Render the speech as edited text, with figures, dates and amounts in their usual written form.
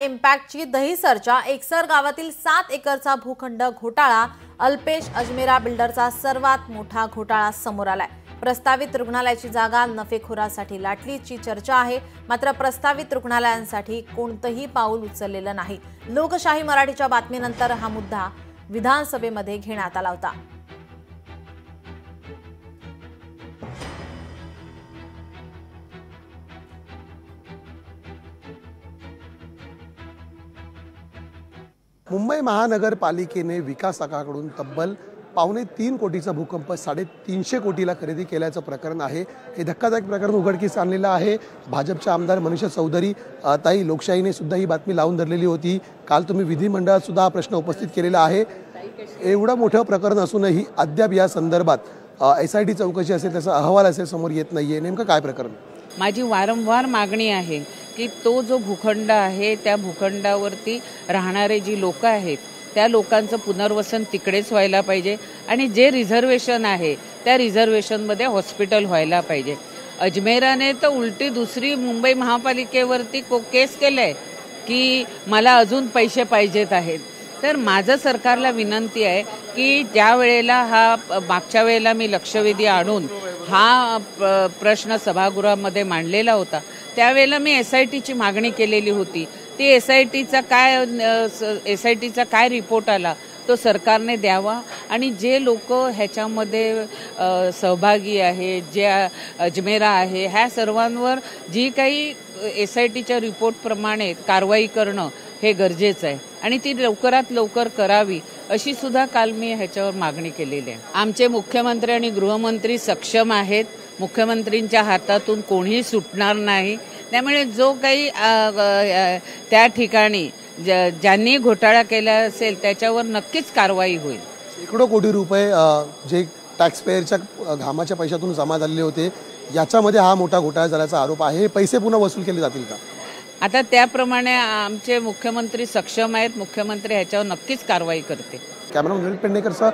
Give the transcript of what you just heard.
इम्पॅक्टची दहिसरच्या एकसर गावातील 7 एकरचा भूखंड घोटाळा अल्पेश अजमेरा बिल्डरचा सर्वात मोठा घोटाळा समोर आलाय। प्रस्तावित रुग्णालयाची जागा नफेखोरासाठी लाटलीची चर्चा आहे, मात्र प्रस्तावित रुग्णालयांसाठी कोणतेही पाऊल उचललेलं नाही। लोकशाही मराठीच्या बातमीनंतर हा मुद्दा विधानसभेमध्ये घेण्यात आला होता। मुंबई महानगरपालिकेने विकास आयोगाकडून तब्बल 2.25 कोटीचा भूकंप 350 कोटीला खरेदी केल्याचं प्रकरण आहे। हे धक्कादायक प्रकरण उघडकीस आणलेलं आहे। भाजपचे आमदार मनीषा चौधरी ताई लोकशाहीने सुद्धा ही बातमी लावून धरलेली होती। काल तुम्ही विधिमंडळात सुद्धा हा प्रश्न उपस्थित केलेला आहे। एवढं मोठं प्रकरण असूनही अद्याप या संदर्भात SIT चौकशी असेल त्याचा अहवाल असेल समोर येत नाहीये। नेमकं काय प्रकरण? माझी वारंवार मागणी आहे की तो जो भूखंड आहे त्या भूखंडावरती राहणारे जी लोक आहेत त्या लोकांचं पुनर्वसन तिकडेच व्हायला पाहिजे आणि जे रिझर्वेशन आहे त्या रिझर्वेशनमध्ये हॉस्पिटल व्हायला पाहिजे। अजमेराने तर उलटी दुसरी मुंबई महापालिकेवरती केस केलंय की मला अजून पैसे पाहिजेत आहेत। तर माझं सरकारला विनंती आहे की ज्या वेळेला मागच्या वेळेला मी लक्षवेधी आणून हा प्रश्न सभागृहामध्ये मांडलेला होता त्यावेळेला मी SITची मागणी केलेली होती। ती SITचा काय रिपोर्ट आला तो सरकारने द्यावा आणि जे लोक ह्याच्यामध्ये सहभागी आहे जे अजमेरा आहे ह्या सर्वांवर जी काही SITच्या रिपोर्टप्रमाणे कारवाई करणं हे गरजेचं आहे आणि ती लवकरात लवकर करावी अशी सुद्धा काल मी ह्याच्यावर मागणी केलेली आहे। आमचे मुख्यमंत्री आणि गृहमंत्री सक्षम आहेत, मुख्यमंत्रींच्या हातातून कोणीही सुटणार नाही। त्यामुळे जो काही त्या ठिकाणी ज्यांनी घोटाळा केला असेल त्याच्यावर नक्कीच कारवाई होईल। शेकडो कोटी रुपये जे टॅक्सपेयरच्या घामाच्या पैशातून जमा झालेले होते याच्यामध्ये हा मोठा घोटाळा झाल्याचा आरोप आहे। हे पैसे पुन्हा वसूल केले जातील का? आता त्याप्रमाणे आमचे मुख्यमंत्री सक्षम आहेत, मुख्यमंत्री ह्याच्यावर नक्कीच कारवाई करते। कॅमेरामन पेडणेकरचा